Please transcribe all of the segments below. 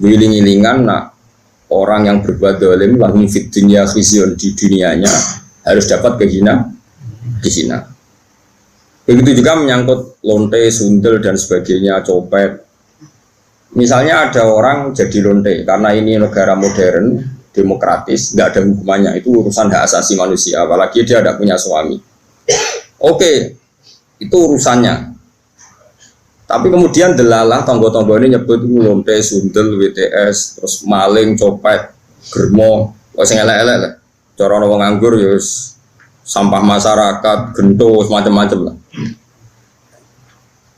Wiling-wilingan nak orang yang berbuat zalim lahum fid dunya khizyun, di dunianya harus dapat dihina. Begitu juga menyangkut lonte, sundel dan sebagainya, copet. Misalnya ada orang jadi lonte karena ini negara modern, demokratis, nggak ada hukumannya, itu urusan hak asasi manusia, apalagi dia tidak punya suami. Oke, itu urusannya. Tapi kemudian delalah tonggo-tonggo ini nyebut lonte, sundel, WTS, terus maling, copet, germo, sing elek-elek lah. Cara wong nganggur ya sampah masyarakat, gento, macam-macam lah.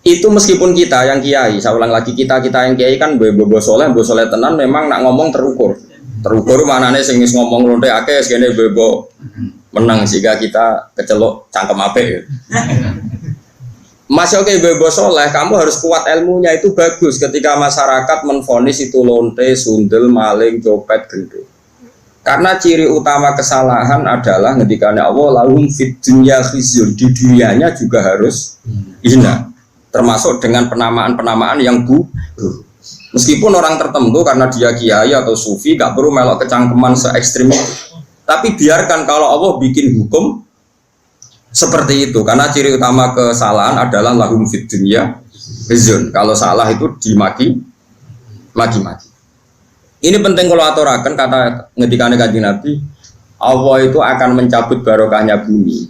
Itu meskipun kita yang kiai, saya ulang lagi, kita yang kiai kan bobo soleh tenan memang nak ngomong terukur manane sing ngomong lonte akeh segene bobo menang sehingga kita kecelok cangkem apik. Mas oke bobo soleh, kamu harus kuat ilmunya, itu bagus ketika masyarakat menvonis itu lonte, sundel, maling, copet, gendut. Karena ciri utama kesalahan adalah ketika Allah lahum fid dunya khizyun, di dunianya juga harus hina. Termasuk dengan penamaan yang meskipun orang tertentu karena dia kiai atau sufi gak perlu melok kecangkeman se-ekstrim itu. Tapi biarkan kalau Allah bikin hukum seperti itu, karena ciri utama kesalahan adalah lahum fid dunya khizyun. Kalau salah itu dimaki. Ini penting kalau aturaken kata ngedikane Kanjeng Nabi, Allah itu akan mencabut barokahnya bumi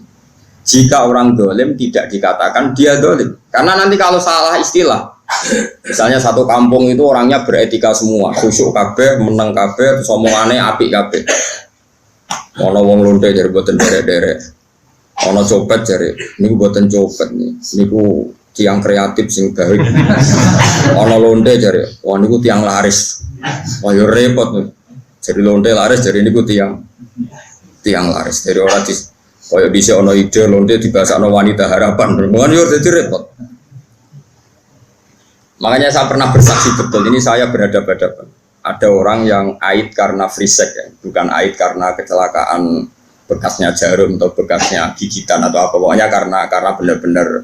jika orang dolim tidak dikatakan dia dolim. Karena nanti kalau salah istilah, misalnya satu kampung itu orangnya beretika semua, khusyuk kabeh, meneng kabeh, terus omongane apik kabeh. Ono wong lonte jare boten derek-derek. Ono copet jare niku boten copet nih. Niku tiang kreatif sing baik. Ono lonte jare, wah niku tiang laris. Wah yo repot nih. Jadi lonte laris, jadi niku tiang laris. Dari orang kaya bisa ono ide lonte dibahasakno wanita harapan. Bukan yo dadi repot. Makanya saya pernah bersaksi betul, ini saya berhadapan-hadapan. Ada orang yang aid karena free sex ya, bukan aid karena kecelakaan bekasnya jarum atau bekasnya gigitan atau apa, pokoknya karena benar-benar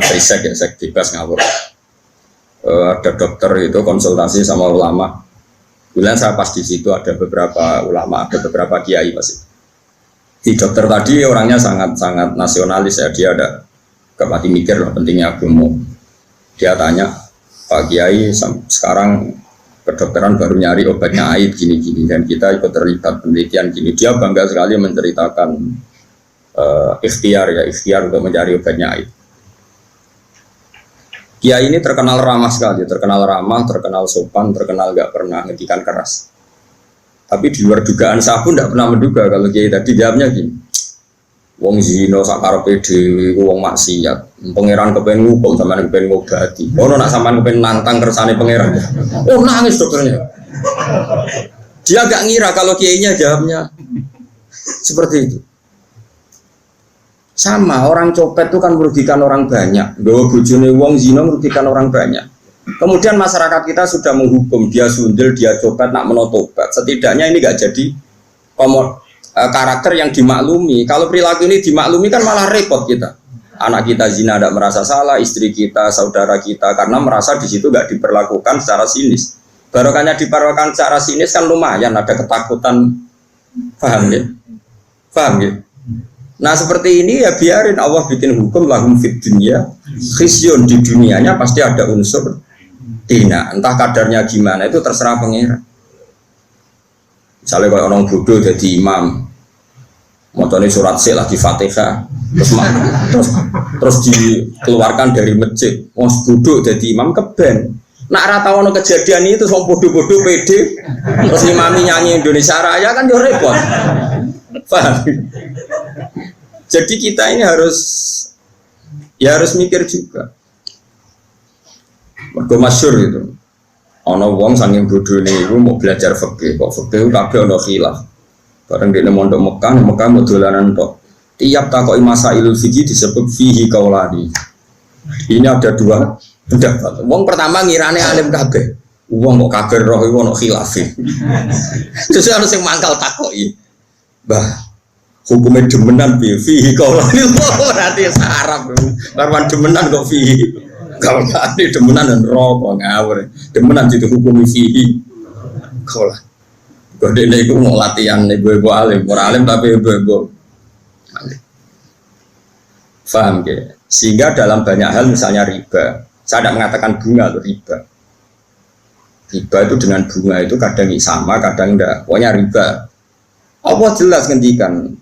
free sex ya, seks bebas ngawur. Ada dokter itu konsultasi sama ulama. Kemudian saya pas di situ ada beberapa ulama, ada beberapa kiai pasti. Di dokter tadi orangnya sangat nasionalis ya, dia ada kepati mikir loh pentingnya agama. Dia tanya, Pak Kiai sekarang kedokteran baru nyari obatnya aid gini-gini dan kita ikut terlibat penelitian gini. Dia bangga sekali menceritakan ikhtiar untuk mencari obatnya aid. Kiai ini terkenal ramah sekali, terkenal sopan, terkenal gak pernah ngedikan keras. Tapi di luar dugaan saya pun tidak pernah menduga kalau Kiai tadi jawabnya gini, wong zina sakarepe dhewe wong maksiat, pangeran kepen hukum sampean kepen ngobati. Ono nak sampean kepen nantang kersane pangeran. Oh nangis dokternya. Dia gak ngira kalau kiainya jawabnya seperti itu. Sama orang copet itu kan merugikan orang banyak. Nggawa bojone wong zina merugikan orang banyak. Kemudian masyarakat kita sudah menghukum dia sundel, dia copet, nak menotobat. Setidaknya ini gak jadi karakter yang dimaklumi. Kalau perilaku ini dimaklumi kan malah repot kita. Anak kita zina tidak merasa salah, istri kita, saudara kita, karena merasa di situ nggak diperlakukan secara sinis. Barokahnya diperlakukan secara sinis kan lumayan, ada ketakutan, paham ya? Nah seperti ini ya biarin Allah bikin hukum lahum fid dunya khizyun, di dunianya pasti ada unsur dina, entah kadarnya gimana itu terserah pangeran. Misalnya kalau orang bodoh jadi imam, motornya surat sih lagi Fatihah, terus dikeluarkan dari masjid, bodoh jadi imam keben. Nak rata ono kejadian itu, soal bodoh-bodoh pede, terus imami nyanyi Indonesia Raya kan jauh repot. Paham? Jadi kita ini harus mikir juga. Mergo masyhur itu. Ana wong saking bodhone iku mau belajar fikih, kok fikih kabeh ana khilaf. Bareng dene mondok Mekah mau dolanan tok. Tiap takoki masailul fikih disebut fihi qaulani. Ini ada dua pendapat. Wong pertama ngirane alim kabeh. Wong kok kabeh roh iku ana khilaf. Terus ana sing mangkal takoki. Mbah, hukumnya demenan fihi qaulani. Berarti Arab. Barwan demenan kok fihi Kaulah ini demenan dan rokok ngawur. Demenan dihukumi fihi. Kaulah. Kode ini aku mau latihan ibu-ibu alim, alim tapi ibu-ibu alim. Paham ya? Sehingga dalam banyak hal misalnya riba, saya tidak mengatakan bunga loh, riba. Riba itu dengan bunga itu kadang sama, kadang enggak. Pokoknya riba. Allah jelas ngendikan,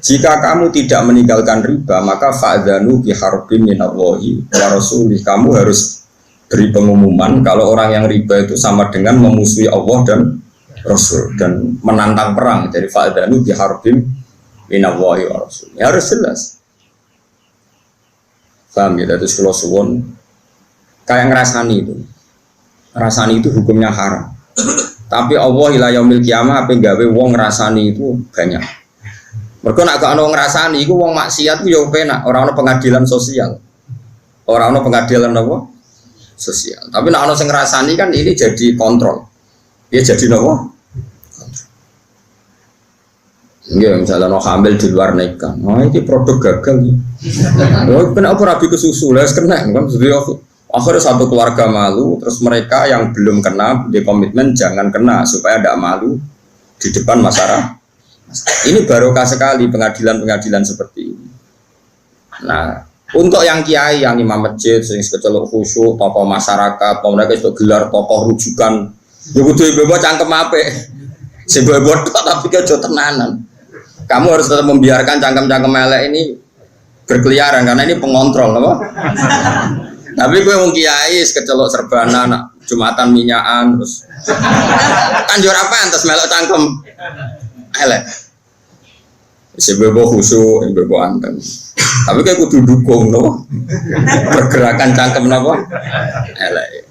jika kamu tidak meninggalkan riba, maka fa'dzanu biharbin minallahi wa rasulih. Kamu harus beri pengumuman kalau orang yang riba itu sama dengan memusuhi Allah dan Rasul dan menantang perang. Dari fa'dzanu biharbin minallahi wa rasulih. Harus jelas. Paham ya? Terus kalau suwon kayak ngerasani itu hukumnya haram. Tapi Allah ila yaumil qiyamah apa gawe wong ngrasani itu banyak. Mergo nek gak ono ngrasani iku wong maksiat ku yo penak, ora ono pengadilan sosial. Ora ono pengadilan apa? Sosial. Tapi nek ono sing ngrasani kan ini jadi kontrol. Ya jadi apa? Enggak, misalnya no hamil di luar nikah, ini produk gagal nih. Kenapa rabi ke susu? Lah kena kan? Jadi akhirnya satu keluarga malu, terus mereka yang belum kena di komitmen jangan kena supaya tidak malu di depan masyarakat. Ini barokah sekali pengadilan-pengadilan seperti ini. Nah, untuk yang kiai, yang imam masjid, sering kecelok khusyuk, tokoh masyarakat, mereka itu gelar tokoh rujukan. Ya kudu ibu cangkem ape, si ibu tapi kejo tenanan. Kamu harus tetap membiarkan cangkem-cangkem elek ini berkeliaran karena ini pengontrol, apa? Tapi gue mau kiai kecelok serbana, jumatan minyakan terus. Kanjur apa antas melok cangkem elek. Si ibu khusyuk, ibu anteng. Tapi kayak kudu dukung, no? Pergerakan cangkem apa? Elek.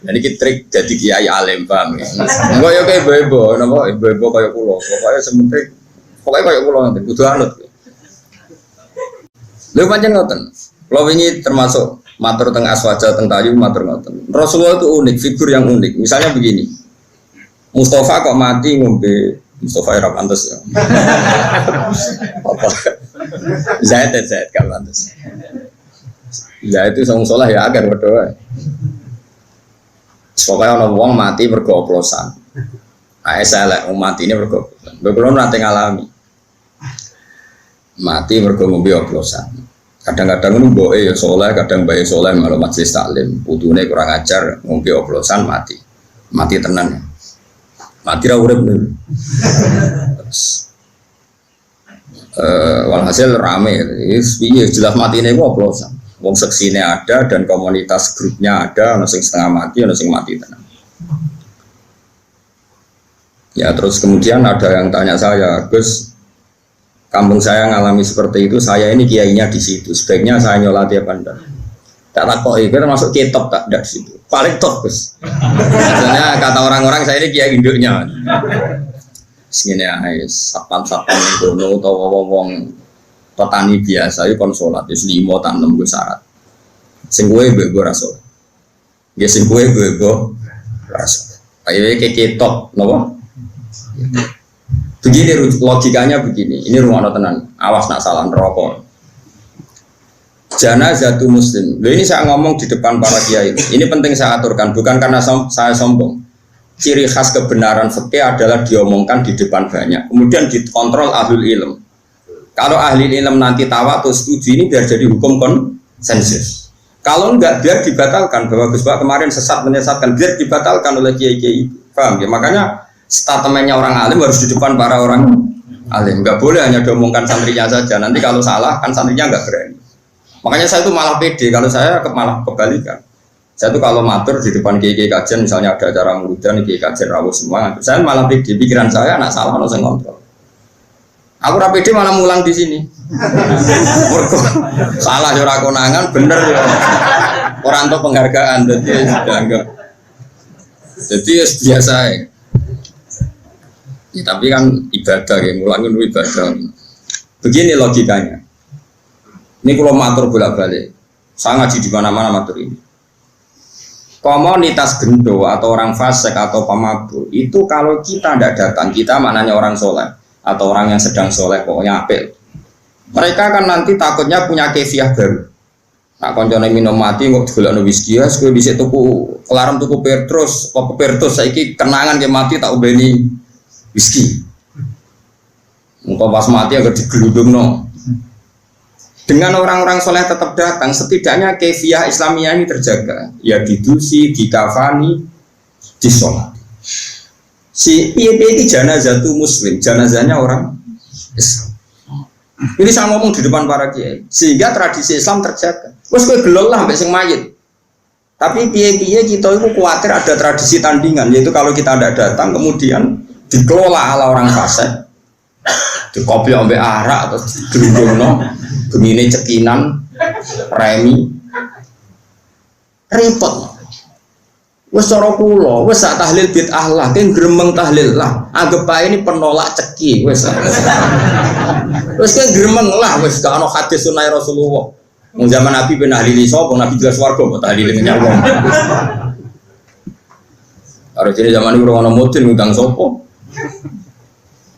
Jadi kita trik jadi kiai alim paham ya. Enggak ya kayak ibu-ibu, napa ibu-ibu kayak kulo. Pokoknya kayak kulo nanti kudu anut. Lha pancen ngoten. Kulo wingi termasuk matur teng aswaja teng tayu matur ngoten. Rasulullah itu unik, figur yang unik. Misalnya begini. Mustafa kok mati ngombe Mustafa era pantes ya. Apa? Zaid kan pantes. Ya itu sang saleh ya agar berdoa. Pokoknya orang wong mati mergo oplosan. Elek mati ini mergo oplosan. Belum nanti ngalami. Mati mergo ngombe oplosan. Kadang-kadang mboke ya saleh, kadang bae saleh malah majelis taklim. Putune kurang ajar ngombe oplosan mati. Mati tenan. Mati ra urip niku. Walhasil rame. Piye jelas matine ku oplosan. Wong seksine ada dan komunitas grupnya ada, ono sing setengah mati, ono sing mati tenang. Ya terus kemudian ada yang tanya saya, Gus, kampung saya ngalami seperti itu, saya ini kiainya di situ, sebaiknya saya nyolati apa enggak? Tak takoi, kita masuk kitab tak di situ, paling top Gus. Maksudnya kata orang-orang saya ini kiai induknya. Segini aja, satpam-satpam itu atau wong petani biasa itu konsolat itu 5 tanam gue syarat sing gue rasul ya sing gue rasul kayak ketok nopo begini logikanya begini ini rumah tenan awas nak salah rokok janazatu muslim ini saya ngomong di depan para kiai ini penting saya aturkan bukan karena saya sombong ciri khas kebenaran fikih adalah diomongkan di depan banyak kemudian dikontrol ahlul ilm. Kalau ahli ilmu nanti tawa atau setuju ini biar jadi hukum konsensus. Kalau enggak biar dibatalkan bahwa Gus Pak kemarin sesat menyesatkan biar dibatalkan oleh kiai-kiai. Paham ya? Makanya statementnya orang alim harus di depan para orang alim. Enggak boleh hanya diomongkan santrinya saja. Nanti kalau salah kan santrinya enggak berani. Makanya saya itu malah pede. Kalau saya malah kebalikan. Saya itu kalau matur di depan kiai-kiai kajian misalnya ada acara muludan kiai kajian rawuh semua. Saya malah pede. Pikiran saya anak salah harus kontrol. Aku rapede malah mulang di sini. Salah ora konangan, bener ya. Orang untuk penghargaan, jadi sudah enggak. Jadi biasa ya. Ya, tapi kan ibadah ya, mulang itu ibadah. Begini logikanya. Ini kalau matur bolak-balik, saya ngaji di mana-mana matur ini. Komunitas gendo atau orang fasik atau pemabuk itu kalau kita tidak datang, kita maknanya orang soleh. Atau orang yang sedang soleh pokoknya apel mereka kan nanti takutnya punya kefiah baru Nak koncone minum mati kok golekno whisky ya, kowe dhisik tuku kelarem tuku Petrus, apa Petrus saiki kenangan ke mati tak ubeni whisky. Engko pas mati agak digelundungno. Dengan orang-orang soleh tetap datang, setidaknya kefiah Islamiyah ini terjaga. Ya didusi, dikafani, disolat. Si piye-piye iki janazah itu muslim, janazahnya orang Islam. Ini saya ngomong di depan para kiai, sehingga tradisi Islam terjaga. Terus kowe gelol lah sampai sing mayit. Tapi piye-piye kita itu khawatir ada tradisi tandingan, yaitu kalau kita ada datang kemudian dikelola ala orang fasik, dikopi sampai arak atau digelundungno, begini cekinan, remi, repot. Wes cara kula, wes sak tahlil bid'ah lah, kan gremeng tahlil lah. Anggap ae ini penolak ceki, wes. Wes kan gremeng lah, wes gak ono hadis sunah Rasulullah. Wong zaman Nabi ben tahlili sapa, Nabi jelas warga kok tahlilin nyawang. Karo jene zaman iku ono mudin ngundang sapa.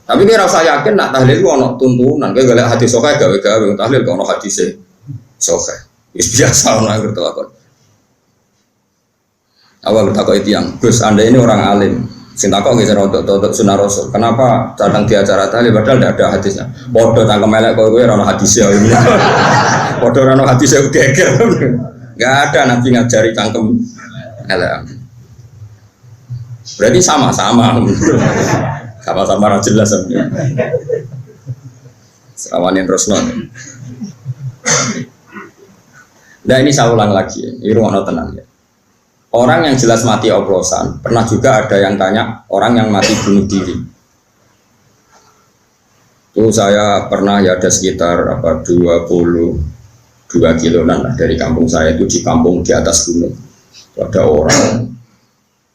Tapi kira saya yakin nak tahlil ku ono tuntunan, kowe golek hadis sokeh gawe-gawe tahlil kok ono hadise sokeh. Wis biasa ono ngerti lakon. Awal takut itu yang Gus, Anda ini orang alim. Sing takut nggih untuk sunah Rasul. Kenapa datang di acara tahlil padahal tidak ada hadisnya? Podo tangkem melek kowe ora ono hadisnya. Podo ora ono hadisnya geger. Enggak ada Nabi ngajari cangkem elek. Berarti sama-sama. Sama-sama ra jelas sebenarnya. Serawanin Rosnon. Nah ini saya ulang lagi. Ini ruang tenang ya. Orang yang jelas mati oplosan, pernah juga ada yang tanya orang yang mati bunuh diri. Itu saya pernah ya ada sekitar 22 kiloan dari kampung saya, itu di kampung di atas gunung. Ada orang,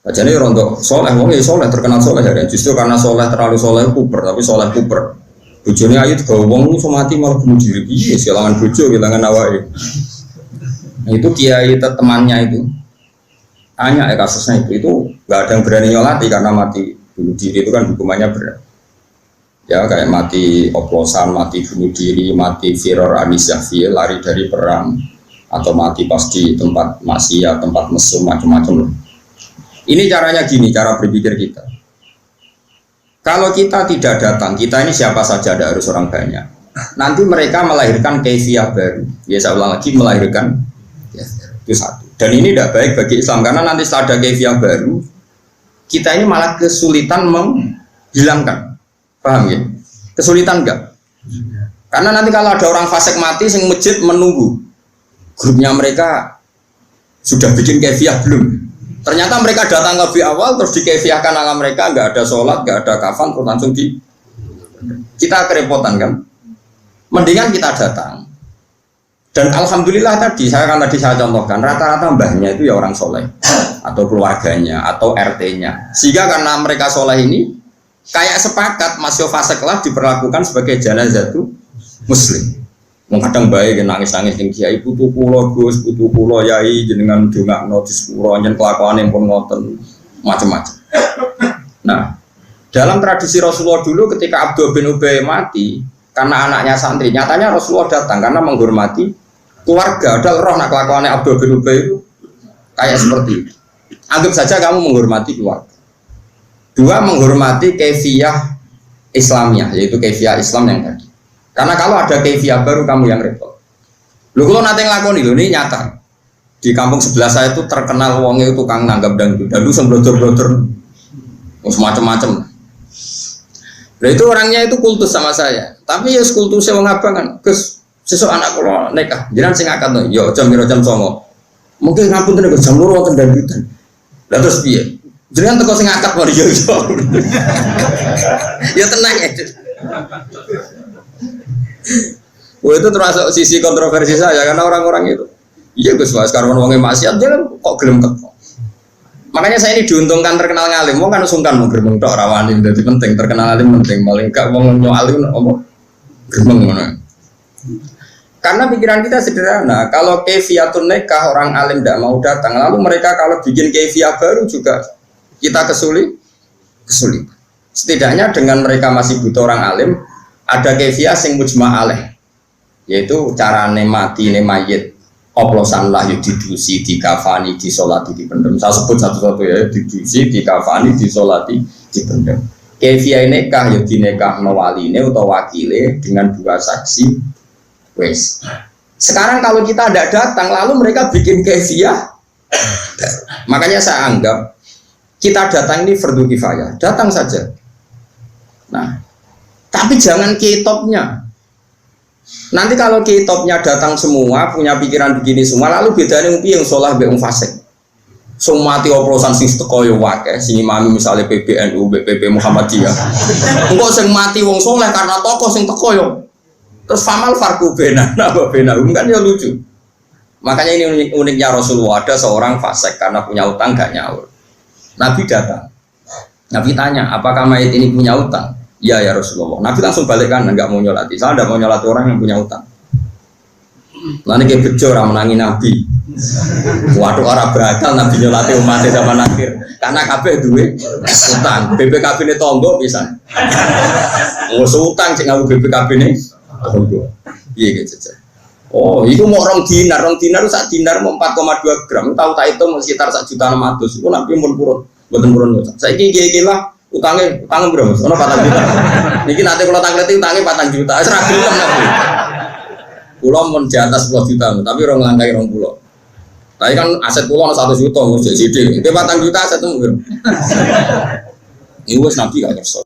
aja nih rontok soleh, soleh terkenal soleh ya. Justru karena soleh terlalu soleh kuper, tapi soleh kuper. Bujurnya ayu juga wong mati malah bunuh diri. Iya, kehilangan bujur, kehilangan awake. Nah, itu kiai temannya itu. Hanya kasusnya itu nggak ada yang berani nyolati karena mati bunuh diri itu kan hukumannya berat. Ya kayak mati oplosan, mati bunuh diri, mati firor anisyafi, lari dari perang, atau mati pas di tempat maksiat, tempat mesum, macam-macam. Ini caranya gini, cara berpikir kita. Kalau kita tidak datang, kita ini siapa saja, ada harus orang banyak. Nanti mereka melahirkan kefiah baru. Ya saya ulang lagi, melahirkan ya, itu satu. Dan ini tidak baik bagi Islam karena nanti setelah ada kefiah baru, kita ini malah kesulitan menghilangkan. Paham ya? Kesulitan enggak? Karena nanti kalau ada orang fasik mati, sing masjid menunggu. Grupnya mereka sudah bikin kefiah belum? Ternyata mereka datang lebih awal terus dikefiahkan ala mereka, enggak ada sholat, enggak ada kafan, terus langsung di kita kerepotan kan? Mendingan kita datang. Dan alhamdulillah tadi saya contohkan rata-rata mbahnya itu ya orang soleh atau keluarganya atau RT-nya, sehingga karena mereka soleh ini kayak sepakat masih faseklah diperlakukan sebagai janazah itu muslim. Kadang baik nangis-nangis yang kiai putu pulo Gus, putu pulo yai jenengan dongakno di sepuro nyen kelakuane pun ngoten macam-macam. Nah, dalam tradisi Rasulullah dulu ketika Abdul bin Ubay mati karena anaknya santri, nyatanya Rasulullah datang karena menghormati keluarga. Ada roh nak kelakuannya Abdul bin Ubay itu kayak seperti itu. Anggap saja kamu menghormati keluarga. Dua, menghormati kefiah Islamiyah, yaitu kefiah Islam yang tadi. Karena kalau ada kefiah baru kamu yang repot. Lu kalau nanti ngelakoni ini nyata. Di kampung sebelah saya itu terkenal wongnya itu tukang nanggap dangdut sembrotor-brotor macam-macam. Nah itu orangnya itu kultus sama saya. Tapi ya kultusnya wong abangan. Gus, sesuk anak kula nikah, jenengan sing akad to. Ya jam 9 Mungkin ngampun tenan jam 2 wonten dangdutan. Lah terus piye? Jenengan teko sing akad mari yo. Ya tenang ya. Wah itu termasuk sisi kontroversi saya karena orang-orang itu. Iya Gus, sekarang wonge maksiat dia kok gelem teko. Makanya saya ini diuntungkan terkenal ngalim, wong kan sungkan mau gremeng tok rawani, jadi penting terkenal alim penting, paling gak wong nyoalim apa gremeng ngono. Karena pikiran kita sederhana, kalau kefiatun nikah orang alim tidak mau datang, lalu mereka kalau bikin kefiah baru juga kita kesulitan. Setidaknya dengan mereka masih butuh orang alim, ada kefiah sing mujma' alaih, yaitu cara mati mayit oplosan lah ya didusi, dikafani, disolati, dipendem. Saya sebut satu-satu ya, didusi, dikafani, disolati, dipendem. Kefiah nikah ya dinekahno waline utawa wakile dengan 2 saksi. Wes. Sekarang kalau kita tidak datang, lalu mereka bikin kefiah. Makanya saya anggap kita datang ini fardu kifayah, datang saja. Nah, tapi jangan kitopnya. Nanti kalau kitopnya datang semua, punya pikiran begini semua, lalu bedanya yang sholah be fasik. Semua mati oplosan sing teko yo wae, sing imami misalnya PBNU, BPP Muhammadiyah. Engko sing mati wong soleh karena tokoh sing teko yo. Terus famal farku bena, napa bena kan ya lucu. Makanya ini uniknya Rasulullah, ada seorang fasik karena punya utang gak nyaur. Nabi datang. Nabi tanya, apakah mayit ini punya utang? Ya Rasulullah. Nabi langsung balik kanan, nggak mau nyolati. Saya tidak mau nyolati orang yang punya utang. Nanti kayak bejo orang menangi Nabi. Waduh orang bakal Nabi nyolati umatnya zaman akhir. Karena kabeh duwe utang. BPKB ini tonggo bisa. Mau utang sih ngaku BPKB ini tonggo. Iya gitu. Oh, itu mau orang dinar itu saat dinar mau 4,2 gram. Tahu tak itu sekitar 1.600.000. Itu Nabi pun purun, betul purun. Saya gila. Utangnya berapa? Ono 4 juta. Niki nanti kalau tanglet utangnya 4 juta. Serah gelem nanti. Pulau mau di atas 10 juta, tapi orang langkai orang pulau. Tapi kan aset pulau 1 juta, mau jadi. Itu 4 juta aset itu. Ini wes Nabi gak nyesel.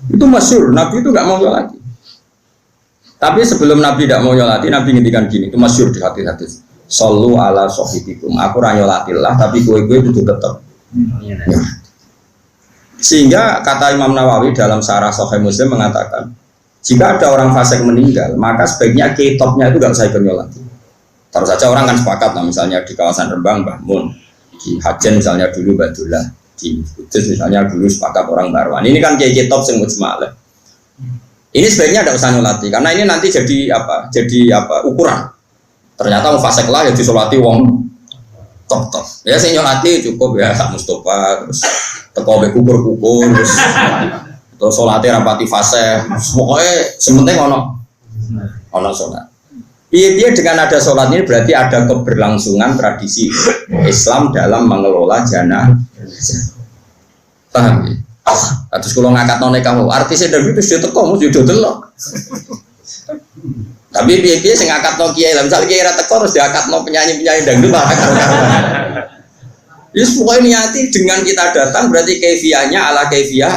Itu masyhur, Nabi itu gak mau nyolati. Tapi sebelum Nabi tidak mau nyolati, Nabi ngendikan gini, itu masyhur di hati-hati. Sallu ala sohibikum. Aku ranyolatillah, tapi gue itu tetap. Ya. Sehingga kata Imam Nawawi dalam Syarah Sahih Muslim mengatakan, jika ada orang fasik meninggal, maka sebaiknya kitopnya itu gak usah ikut nyolati. Taruh saja orang kan sepakat lah, misalnya di kawasan Rembang Mbah Mun, di Hajen misalnya dulu Badullah, di Kudus misalnya dulu sepakat orang Barwan. Ini kan kayak kitop yang mujmalah. Ini sebaiknya tidak usah nyolati, karena ini nanti jadi ukuran. Ternyata fasik lah ya disolati wong top. Ya saya nyolati cukup ya Kak Mustafa, terus teko be kukur terus salate rapati fase. Pokoknya sementing ono salat. Piye dengan ada salat ini berarti ada keberlangsungan tradisi Islam dalam mengelola jenazah. Paham ya? Terus kalau ngangkat kamu artisnya dari itu sudah teko mesti delok. Tapi piye-piye sing ngangkatno kiai, lah misal kiai ra teko terus diangkatno penyanyi-penyanyi dangdut malah karo-karoan. Yes, pokoknya niati dengan kita datang berarti kaifiahnya ala kaifiah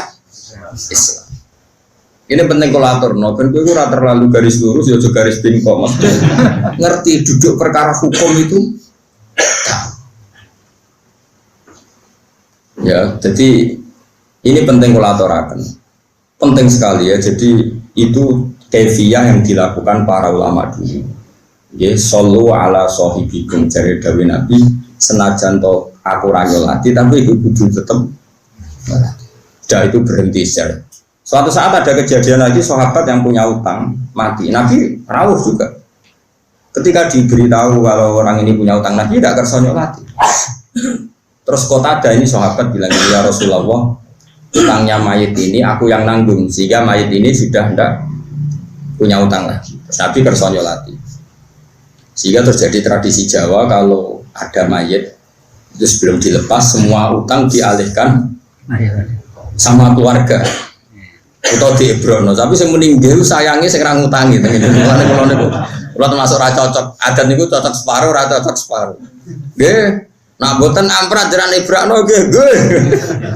Islam. Ini penting kolator, no. Ben kowe ora terlalu garis lurus ya aja garis bingkong. Maksudnya ngerti duduk perkara hukum itu. Ya, jadi ini penting kolatorakan. Penting sekali ya. Jadi itu kaifiah yang dilakukan para ulama dulu. Ya, sallu ala sahibikum jare dawuh Nabi, senajan to aku ra nyolati tapi itu kudu tetep. Dah itu berhenti saja. Suatu saat ada kejadian lagi sahabat yang punya utang mati. Nabi rawuh juga. Ketika diberitahu kalau orang ini punya utang, Nabi tidak kersa nyolati. Terus kota ada ini sahabat bilang, ya Rasulullah, utangnya mayit ini aku yang nanggung sehingga mayit ini sudah tidak punya utang lagi. Terus Nabi kersa nyolati. Sehingga terjadi tradisi Jawa kalau ada mayit itu sebelum dilepas semua utang dialihkan sama keluarga atau diebrono. Tapi saya meninggal sayangnya saya ngutangi. Kalau termasuk ra cocok adat niku cocok separuh, ra cocok separuh. Nggih, nak mboten amprat jaran ibrakno nggih.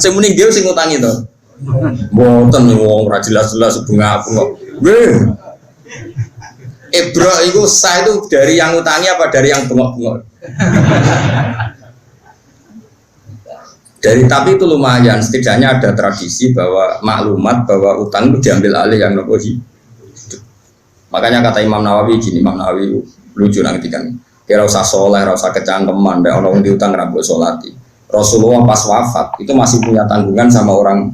Sing meninggal sing ngutangi to. Mboten wong ora jelas-jelas bunga kok. Nggih. Ibro itu sah itu dari yang ngutangi apa dari yang bengok-bengok? Tapi itu lumayan, setidaknya ada tradisi bahwa maklumat bahwa utang itu diambil alih yang nopo hidup. Makanya kata Imam Nawawi gini, Imam Nawawi lucu nanti kan, kira usah soleh, usah kecangkeman, dan orang diutang rambut solati. Rasulullah pas wafat itu masih punya tanggungan sama orang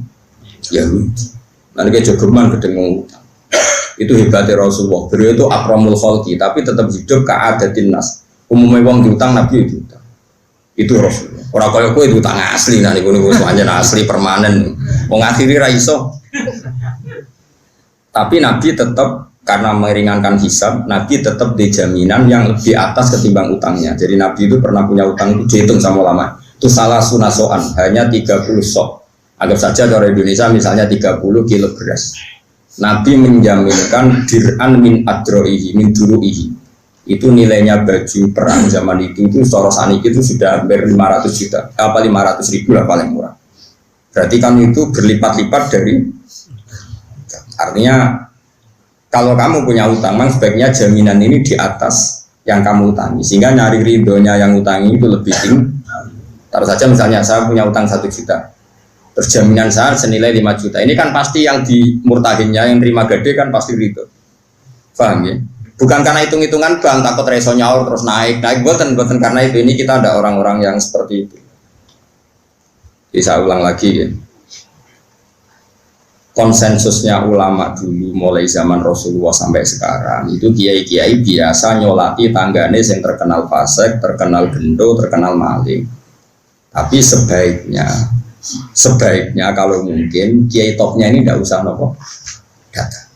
Yahudi. Nanti kayak jogeman gedeng utang. Itu hebatnya Rasulullah. Beliau itu akramul khalqi, tapi tetap hidup ka'adatin nas. Umumnya wong diutang Nabi itu utang. Itu Rasulullah. Orang kaya kowe itu utang asli, nah niku semuanya asli permanen. Wong akhiri ra iso. Tapi Nabi tetap karena meringankan hisab, Nabi tetap di jaminan yang lebih atas ketimbang utangnya. Jadi Nabi itu pernah punya utang itu dihitung sama ulama. Itu salah sunasoan, hanya 30 sok. Anggap saja kalau Indonesia misalnya 30 kilo beras. Nabi menjaminkan dir'an min adro'ihi, min duru'ihi. Itu nilainya baju perang zaman itu secara sanik itu sudah hampir 500 juta. Apa 500 ribu lah paling murah. Berarti kan itu berlipat-lipat dari, artinya kalau kamu punya utang, memang sebaiknya jaminan ini di atas yang kamu utangi, sehingga nyari ridhonya yang utangi itu lebih tinggi. Taruh saja misalnya saya punya utang 1 juta, terus jaminan saya senilai 5 juta. Ini kan pasti yang di murtahinnya, yang terima gede kan pasti ridho. Paham ya? Bukan karena hitung-hitungan bang, takut reso nyaur terus naik, bukan karena itu. Ini kita ada orang-orang yang seperti itu. Jadi saya ulang lagi ya. Konsensusnya ulama dulu mulai zaman Rasulullah sampai sekarang itu kiai-kiai biasa nyolati tanggane yang terkenal fasik, terkenal gendo, terkenal maling. Tapi sebaiknya kalau mungkin kiai topnya ini tidak usah nopo datang.